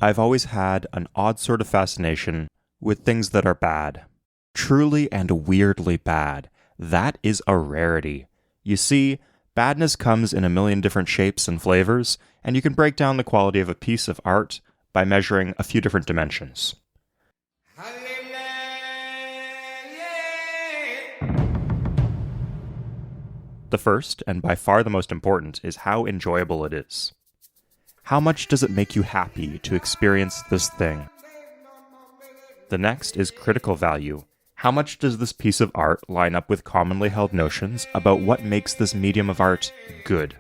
I've always had an odd sort of fascination with things that are bad. Truly and weirdly bad. That is a rarity. You see, badness comes in a million different shapes and flavors, and you can break down the quality of a piece of art by measuring a few different dimensions. The first, and by far the most important, is how enjoyable it is. How much does it make you happy to experience this thing? The next is critical value. How much does this piece of art line up with commonly held notions about what makes this medium of art good?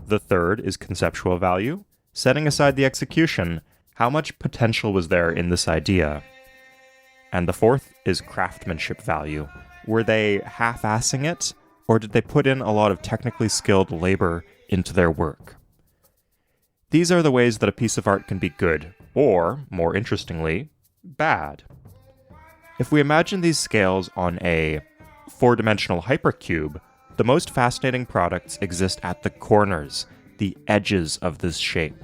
The third is conceptual value. Setting aside the execution, how much potential was there in this idea? And the fourth is craftsmanship value. Were they half-assing it, or did they put in a lot of technically skilled labor into their work? These are the ways that a piece of art can be good, or, more interestingly, bad. If we imagine these scales on a four-dimensional hypercube, the most fascinating products exist at the corners, the edges of this shape.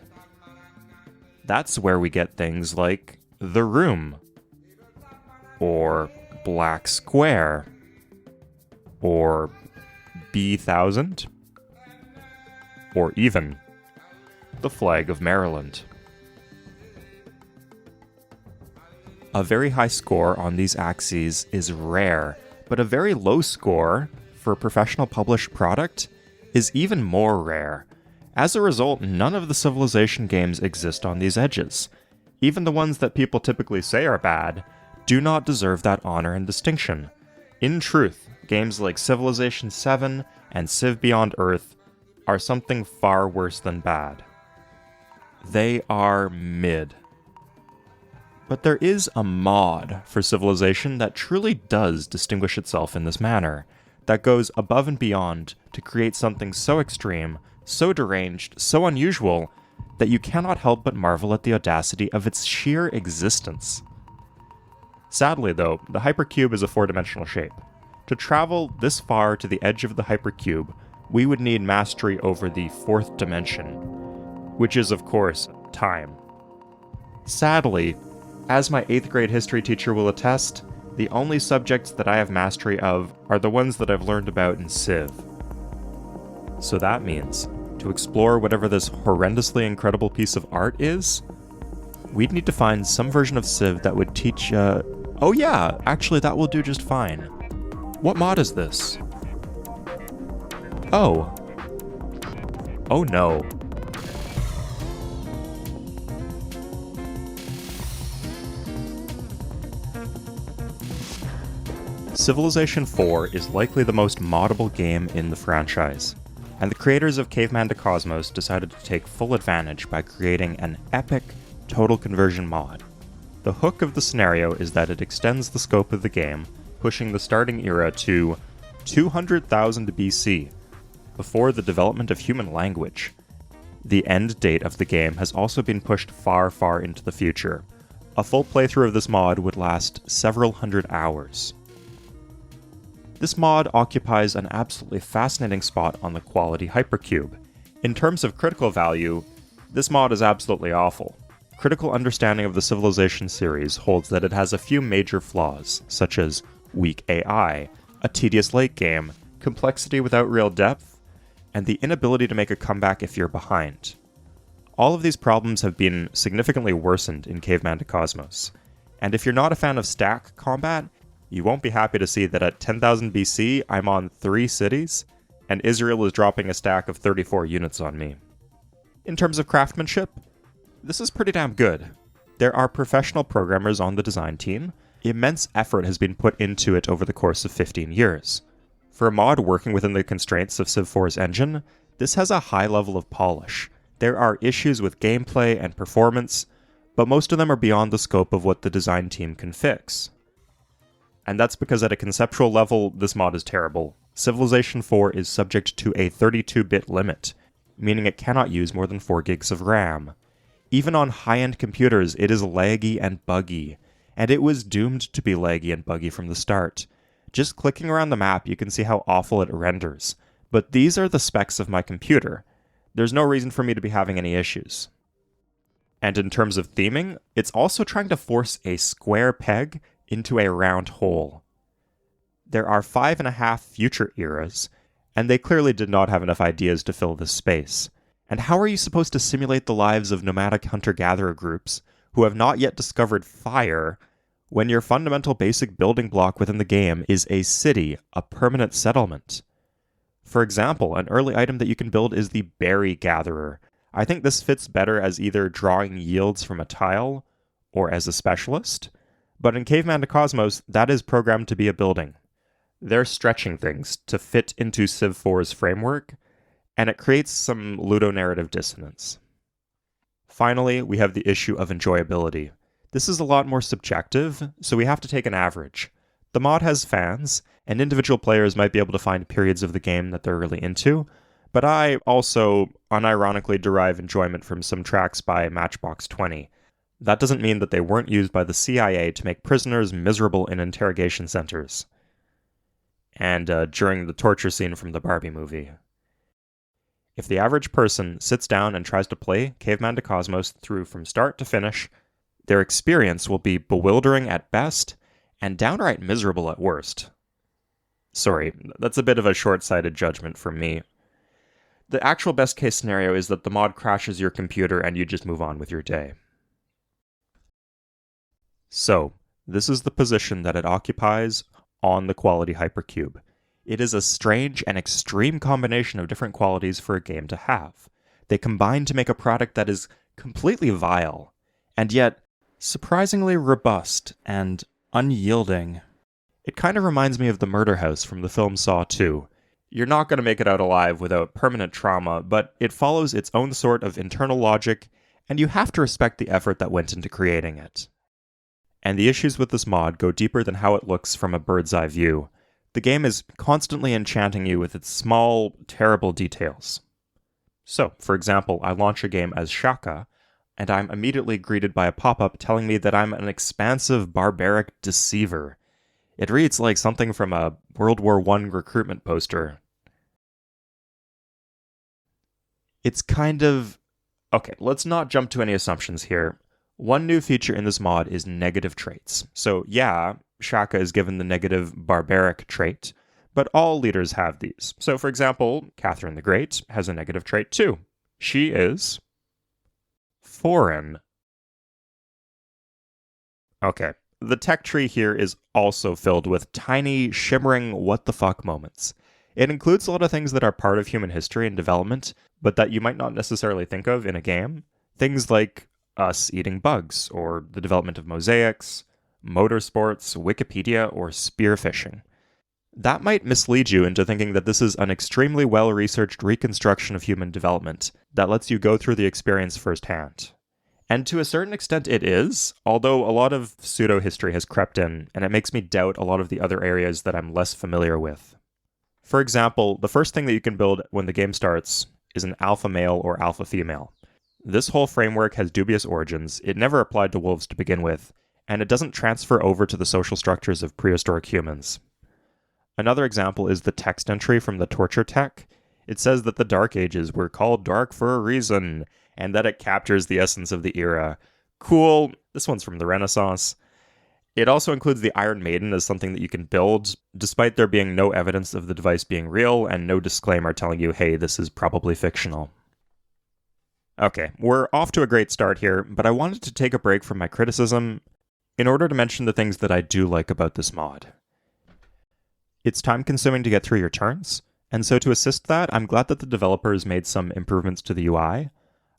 That's where we get things like The Room, or Black Square, or B1000, or even the flag of Maryland. A very high score on these axes is rare, but a very low score for a professional published product is even more rare. As a result, none of the Civilization games exist on these edges. Even the ones that people typically say are bad do not deserve that honor and distinction. In truth, games like Civilization 7 and Civ Beyond Earth are something far worse than bad. They are mid. But there is a mod for Civilization that truly does distinguish itself in this manner, that goes above and beyond to create something so extreme, so deranged, so unusual, that you cannot help but marvel at the audacity of its sheer existence. Sadly, though, the hypercube is a four-dimensional shape. To travel this far to the edge of the hypercube, we would need mastery over the fourth dimension, which is, of course, time. Sadly, as my 8th grade history teacher will attest, the only subjects that I have mastery of are the ones that I've learned about in Civ. So that means, to explore whatever this horrendously incredible piece of art is, we'd need to find some version of Civ that would teach, oh yeah, actually that will do just fine. What mod is this? Oh. Oh no. Civilization 4 is likely the most moddable game in the franchise, and the creators of Caveman to Cosmos decided to take full advantage by creating an epic total conversion mod. The hook of the scenario is that it extends the scope of the game, pushing the starting era to 200,000 BC, before the development of human language. The end date of the game has also been pushed far, far into the future. A full playthrough of this mod would last several hundred hours. This mod occupies an absolutely fascinating spot on the quality hypercube. In terms of critical value, this mod is absolutely awful. Critical understanding of the Civilization series holds that it has a few major flaws, such as weak AI, a tedious late game, complexity without real depth, and the inability to make a comeback if you're behind. All of these problems have been significantly worsened in Caveman to Cosmos, and if you're not a fan of stack combat, you won't be happy to see that at 10,000 BC, I'm on 3 cities, and Israel is dropping a stack of 34 units on me. In terms of craftsmanship, this is pretty damn good. There are professional programmers on the design team. Immense effort has been put into it over the course of 15 years. For a mod working within the constraints of Civ 4's engine, this has a high level of polish. There are issues with gameplay and performance, but most of them are beyond the scope of what the design team can fix. And that's because at a conceptual level, this mod is terrible. Civilization 4 is subject to a 32-bit limit, meaning it cannot use more than 4 gigs of RAM. Even on high-end computers, it is laggy and buggy, and it was doomed to be laggy and buggy from the start. Just clicking around the map, you can see how awful it renders. But these are the specs of my computer. There's no reason for me to be having any issues. And in terms of theming, it's also trying to force a square peg into a round hole. There are 5.5 future eras, and they clearly did not have enough ideas to fill this space. And how are you supposed to simulate the lives of nomadic hunter-gatherer groups who have not yet discovered fire when your fundamental basic building block within the game is a city, a permanent settlement? For example, an early item that you can build is the berry gatherer. I think this fits better as either drawing yields from a tile or as a specialist, but in Caveman to Cosmos, that is programmed to be a building. They're stretching things to fit into Civ 4's framework, and it creates some ludonarrative dissonance. Finally, we have the issue of enjoyability. This is a lot more subjective, so we have to take an average. The mod has fans, and individual players might be able to find periods of the game that they're really into, but I also unironically derive enjoyment from some tracks by Matchbox 20. That doesn't mean that they weren't used by the CIA to make prisoners miserable in interrogation centers. And during the torture scene from the Barbie movie. If the average person sits down and tries to play Caveman to Cosmos through from start to finish, their experience will be bewildering at best and downright miserable at worst. Sorry, that's a bit of a short-sighted judgment from me. The actual best case scenario is that the mod crashes your computer and you just move on with your day. So, this is the position that it occupies on the quality hypercube. It is a strange and extreme combination of different qualities for a game to have. They combine to make a product that is completely vile, and yet surprisingly robust and unyielding. It kind of reminds me of the murder house from the film Saw 2. You're not going to make it out alive without permanent trauma, but it follows its own sort of internal logic, and you have to respect the effort that went into creating it. And the issues with this mod go deeper than how it looks from a bird's eye view. The game is constantly enchanting you with its small, terrible details. So, for example, I launch a game as Shaka, and I'm immediately greeted by a pop-up telling me that I'm an expansive, barbaric deceiver. It reads like something from a World War I recruitment poster. It's kind of... Okay, let's not jump to any assumptions here. One new feature in this mod is negative traits. So yeah, Shaka is given the negative barbaric trait, but all leaders have these. So for example, Catherine the Great has a negative trait too. She is foreign. Okay, the tech tree here is also filled with tiny, shimmering what the fuck moments. It includes a lot of things that are part of human history and development, but that you might not necessarily think of in a game. Things like us eating bugs, or the development of mosaics, motorsports, Wikipedia, or spearfishing. That might mislead you into thinking that this is an extremely well-researched reconstruction of human development that lets you go through the experience firsthand. And to a certain extent it is, although a lot of pseudo-history has crept in, and it makes me doubt a lot of the other areas that I'm less familiar with. For example, the first thing that you can build when the game starts is an alpha male or alpha female. This whole framework has dubious origins, it never applied to wolves to begin with, and it doesn't transfer over to the social structures of prehistoric humans. Another example is the text entry from the torture tech. It says that the Dark Ages were called dark for a reason, and that it captures the essence of the era. Cool, this one's from the Renaissance. It also includes the Iron Maiden as something that you can build, despite there being no evidence of the device being real, and no disclaimer telling you, hey, this is probably fictional. Okay, we're off to a great start here, but I wanted to take a break from my criticism in order to mention the things that I do like about this mod. It's time-consuming to get through your turns, and so to assist that, I'm glad that the developers made some improvements to the UI.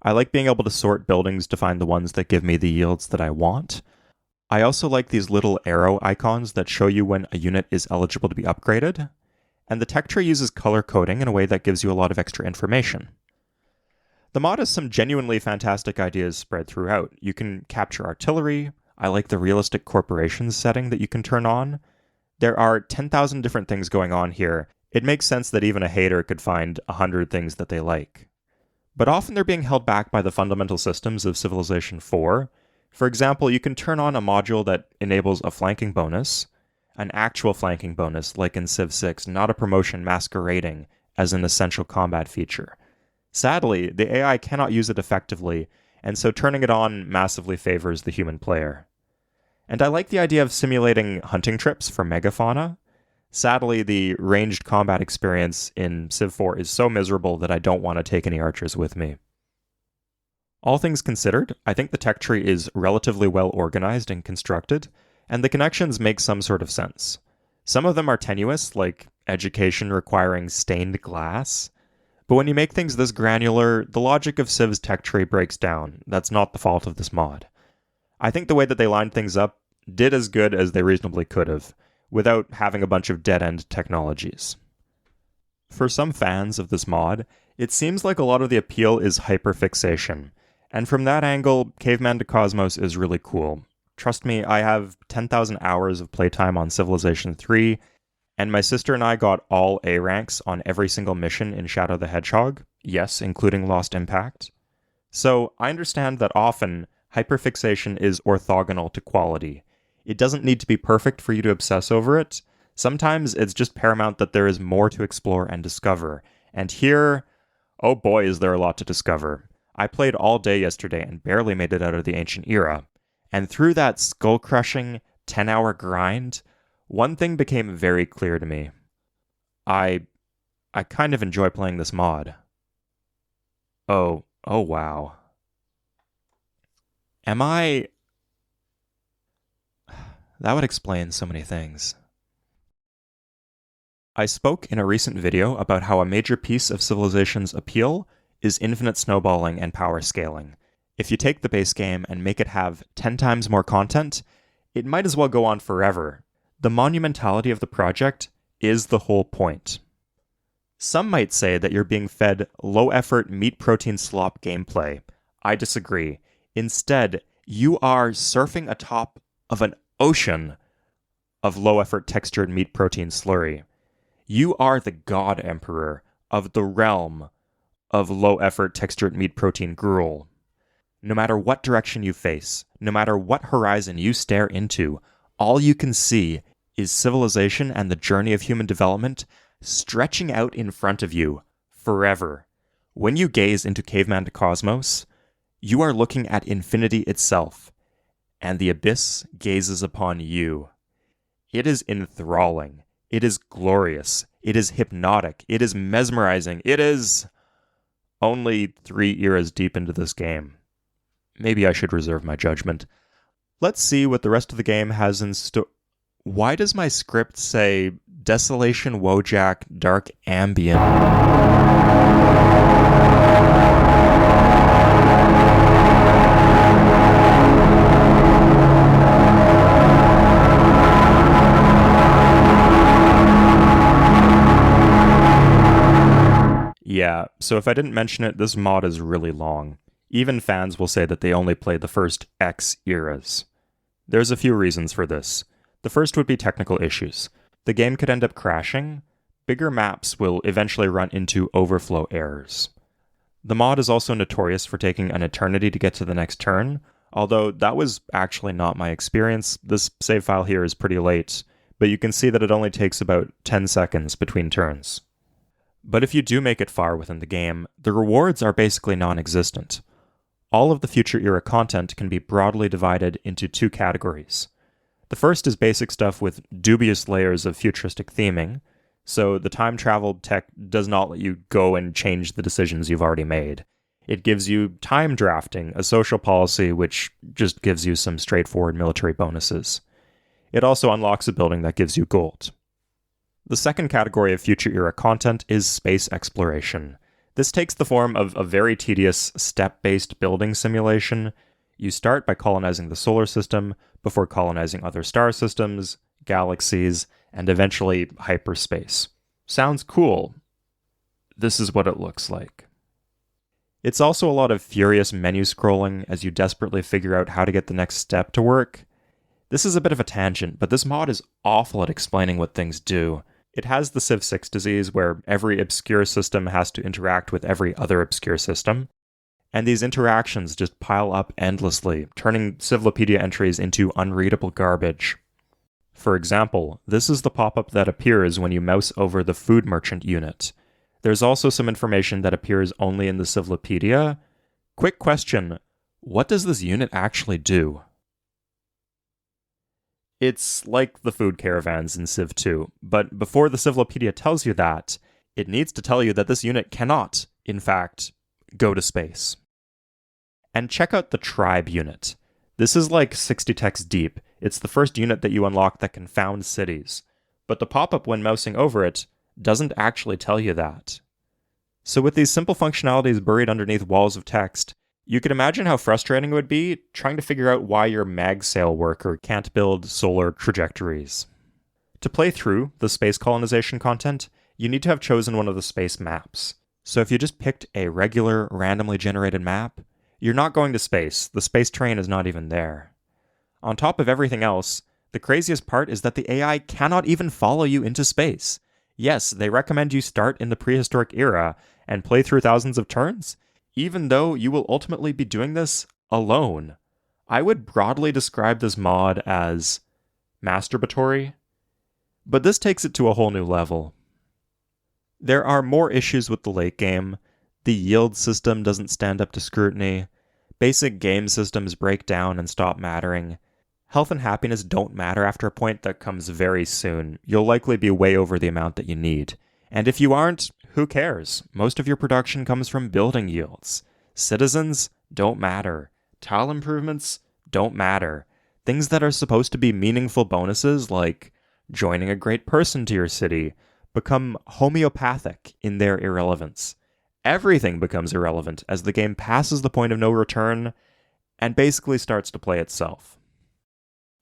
I like being able to sort buildings to find the ones that give me the yields that I want. I also like these little arrow icons that show you when a unit is eligible to be upgraded, and the tech tree uses color coding in a way that gives you a lot of extra information. The mod has some genuinely fantastic ideas spread throughout. You can capture artillery. I like the realistic corporations setting that you can turn on. There are 10,000 different things going on here. It makes sense that even a hater could find 100 things that they like. But often they're being held back by the fundamental systems of Civilization 4. For example, you can turn on a module that enables a flanking bonus, an actual flanking bonus like in Civ 6, not a promotion masquerading as an essential combat feature. Sadly, the AI cannot use it effectively, and so turning it on massively favors the human player. And I like the idea of simulating hunting trips for megafauna. Sadly, the ranged combat experience in Civ 4 is so miserable that I don't want to take any archers with me. All things considered, I think the tech tree is relatively well organized and constructed, and the connections make some sort of sense. Some of them are tenuous, like education requiring stained glass. But when you make things this granular, the logic of Civ's tech tree breaks down. That's not the fault of this mod. I think the way that they lined things up did as good as they reasonably could have, without having a bunch of dead-end technologies. For some fans of this mod, it seems like a lot of the appeal is hyperfixation, and from that angle, Caveman to Cosmos is really cool. Trust me, I have 10,000 hours of playtime on Civilization 3, and my sister and I got all A ranks on every single mission in Shadow the Hedgehog, yes, including Lost Impact. So I understand that often, hyperfixation is orthogonal to quality. It doesn't need to be perfect for you to obsess over it. Sometimes it's just paramount that there is more to explore and discover. And here, oh boy, is there a lot to discover. I played all day yesterday and barely made it out of the Ancient Era. And through that skull-crushing 10-hour grind, one thing became very clear to me. I kind of enjoy playing this mod. Oh wow. Am I... That would explain so many things. I spoke in a recent video about how a major piece of Civilization's appeal is infinite snowballing and power scaling. If you take the base game and make it have 10 times more content, it might as well go on forever. The monumentality of the project is the whole point. Some might say that you're being fed low-effort meat-protein slop gameplay. I disagree. Instead, you are surfing atop of an ocean of low-effort textured meat-protein slurry. You are the God Emperor of the realm of low-effort textured meat-protein gruel. No matter what direction you face, no matter what horizon you stare into, all you can see is civilization and the journey of human development stretching out in front of you forever. When you gaze into Caveman to Cosmos, you are looking at infinity itself, and the abyss gazes upon you. It is enthralling. It is glorious. It is hypnotic. It is mesmerizing. It is only 3 eras deep into this game. Maybe I should reserve my judgment. Let's see what the rest of the game has in store. Why does my script say Desolation Wojak Dark Ambient? Yeah, so if I didn't mention it, this mod is really long. Even fans will say that they only played the first X eras. There's a few reasons for this. The first would be technical issues. The game could end up crashing. Bigger maps will eventually run into overflow errors. The mod is also notorious for taking an eternity to get to the next turn, although that was actually not my experience. This save file here is pretty late, but you can see that it only takes about 10 seconds between turns. But if you do make it far within the game, the rewards are basically non-existent. All of the future era content can be broadly divided into two categories. The first is basic stuff with dubious layers of futuristic theming, so the time-traveled tech does not let you go and change the decisions you've already made. It gives you time drafting, a social policy which just gives you some straightforward military bonuses. It also unlocks a building that gives you gold. The second category of future era content is space exploration. This takes the form of a very tedious step-based building simulation. You start by colonizing the solar system, before colonizing other star systems, galaxies, and eventually hyperspace. Sounds cool. This is what it looks like. It's also a lot of furious menu scrolling as you desperately figure out how to get the next step to work. This is a bit of a tangent, but this mod is awful at explaining what things do. It has the Civ 6 disease where every obscure system has to interact with every other obscure system, and these interactions just pile up endlessly, turning Civlopedia entries into unreadable garbage. For example, this is the pop-up that appears when you mouse over the food merchant unit. There's also some information that appears only in the Civlopedia. Quick question, what does this unit actually do? It's like the food caravans in Civ 2, but before the Civilopedia tells you that, it needs to tell you that this unit cannot, in fact, go to space. And check out the Tribe unit. This is like 60 text deep. It's the first unit that you unlock that can found cities. But the pop-up when mousing over it doesn't actually tell you that. So with these simple functionalities buried underneath walls of text, you can imagine how frustrating it would be trying to figure out why your mag sail worker can't build solar trajectories. To play through the space colonization content, you need to have chosen one of the space maps. So if you just picked a regular, randomly generated map, you're not going to space. The space terrain is not even there. On top of everything else, the craziest part is that the AI cannot even follow you into space. Yes, they recommend you start in the prehistoric era and play through thousands of turns, even though you will ultimately be doing this alone. I would broadly describe this mod as masturbatory, but this takes it to a whole new level. There are more issues with the late game. The yield system doesn't stand up to scrutiny. Basic game systems break down and stop mattering. Health and happiness don't matter after a point that comes very soon. You'll likely be way over the amount that you need. And if you aren't, who cares? Most of your production comes from building yields. Citizens don't matter. Tile improvements don't matter. Things that are supposed to be meaningful bonuses, like joining a great person to your city, become homeopathic in their irrelevance. Everything becomes irrelevant as the game passes the point of no return and basically starts to play itself.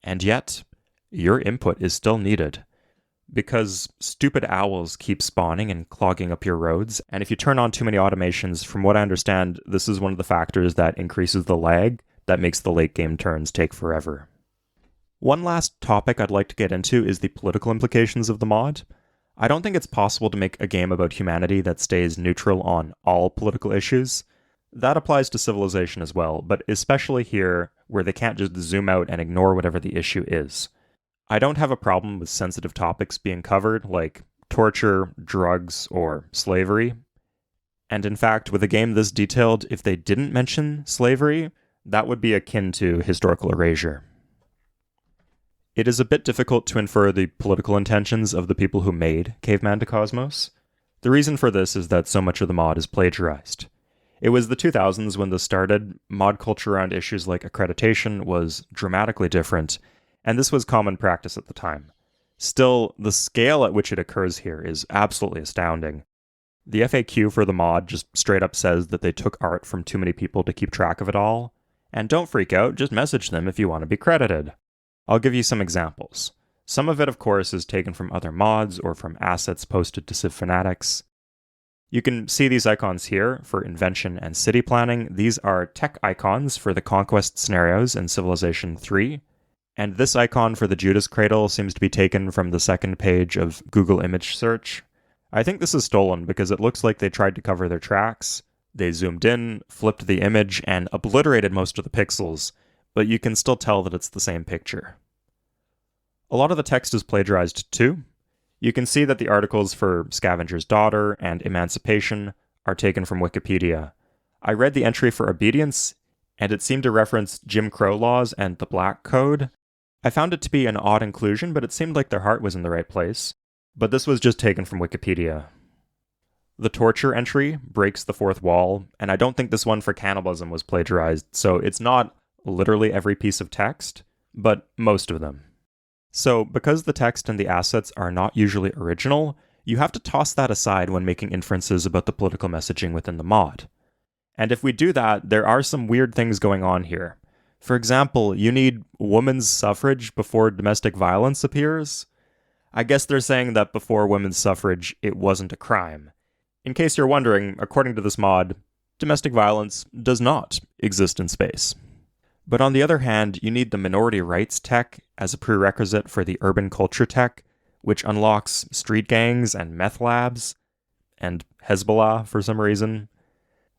And yet, your input is still needed, because stupid owls keep spawning and clogging up your roads, and if you turn on too many automations, from what I understand, this is one of the factors that increases the lag that makes the late game turns take forever. One last topic I'd like to get into is the political implications of the mod. I don't think it's possible to make a game about humanity that stays neutral on all political issues. That applies to civilization as well, but especially here, where they can't just zoom out and ignore whatever the issue is. I don't have a problem with sensitive topics being covered, like torture, drugs, or slavery. And in fact, with a game this detailed, if they didn't mention slavery, that would be akin to historical erasure. It is a bit difficult to infer the political intentions of the people who made Caveman to Cosmos. The reason for this is that so much of the mod is plagiarized. It was the 2000s when this started. Mod culture around issues like accreditation was dramatically different, and this was common practice at the time. Still, the scale at which it occurs here is absolutely astounding. The FAQ for the mod just straight up says that they took art from too many people to keep track of it all. And don't freak out, just message them if you want to be credited. I'll give you some examples. Some of it, of course, is taken from other mods or from assets posted to Civ Fanatics. You can see these icons here for invention and city planning. These are tech icons for the conquest scenarios in Civilization 3. And this icon for the Judas Cradle seems to be taken from the second page of Google image search. I think this is stolen because it looks like they tried to cover their tracks. They zoomed in, flipped the image, and obliterated most of the pixels, but you can still tell that it's the same picture. A lot of the text is plagiarized too. You can see that the articles for Scavenger's Daughter and Emancipation are taken from Wikipedia. I read the entry for Obedience, and it seemed to reference Jim Crow laws and the Black Code. I found it to be an odd inclusion, but it seemed like their heart was in the right place. But this was just taken from Wikipedia. The torture entry breaks the fourth wall, and I don't think this one for cannibalism was plagiarized, so it's not literally every piece of text, but most of them. So, because the text and the assets are not usually original, you have to toss that aside when making inferences about the political messaging within the mod. And if we do that, there are some weird things going on here. For example, you need women's suffrage before domestic violence appears. I guess they're saying that before women's suffrage, it wasn't a crime. In case you're wondering, according to this mod, domestic violence does not exist in space. But on the other hand, you need the minority rights tech as a prerequisite for the urban culture tech, which unlocks street gangs and meth labs, and Hezbollah for some reason.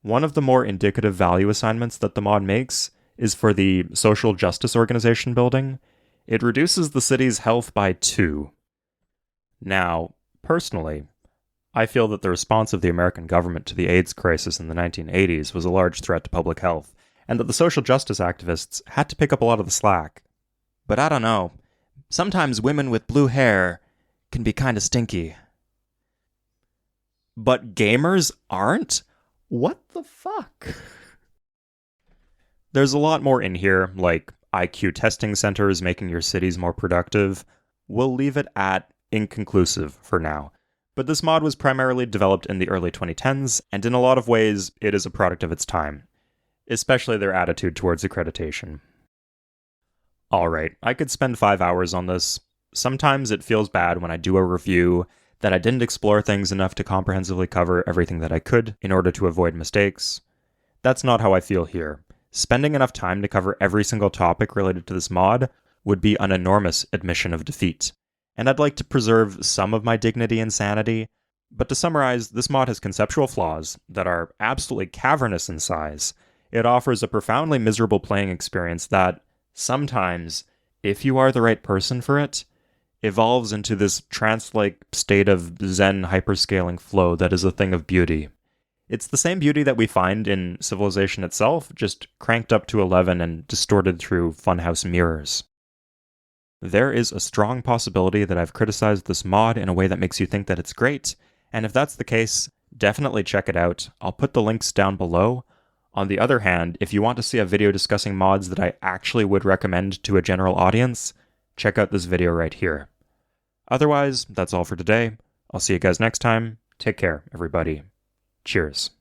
One of the more indicative value assignments that the mod makes is for the social justice organization building. It reduces the city's health by 2. Now, personally, I feel that the response of the American government to the AIDS crisis in the 1980s was a large threat to public health, and that the social justice activists had to pick up a lot of the slack. But I don't know. Sometimes women with blue hair can be kinda stinky. But gamers aren't? What the fuck? There's a lot more in here, like IQ testing centers making your cities more productive. We'll leave it at inconclusive for now. But this mod was primarily developed in the early 2010s, and in a lot of ways, it is a product of its time, especially their attitude towards accreditation. Alright, I could spend 5 hours on this. Sometimes it feels bad when I do a review that I didn't explore things enough to comprehensively cover everything that I could in order to avoid mistakes. That's not how I feel here. Spending enough time to cover every single topic related to this mod would be an enormous admission of defeat, and I'd like to preserve some of my dignity and sanity, but to summarize, this mod has conceptual flaws that are absolutely cavernous in size. It offers a profoundly miserable playing experience that, sometimes, if you are the right person for it, evolves into this trance-like state of zen hyperscaling flow that is a thing of beauty. It's the same beauty that we find in Civilization itself, just cranked up to 11 and distorted through funhouse mirrors. There is a strong possibility that I've criticized this mod in a way that makes you think that it's great, and if that's the case, definitely check it out. I'll put the links down below. On the other hand, if you want to see a video discussing mods that I actually would recommend to a general audience, check out this video right here. Otherwise, that's all for today. I'll see you guys next time. Take care, everybody. Cheers.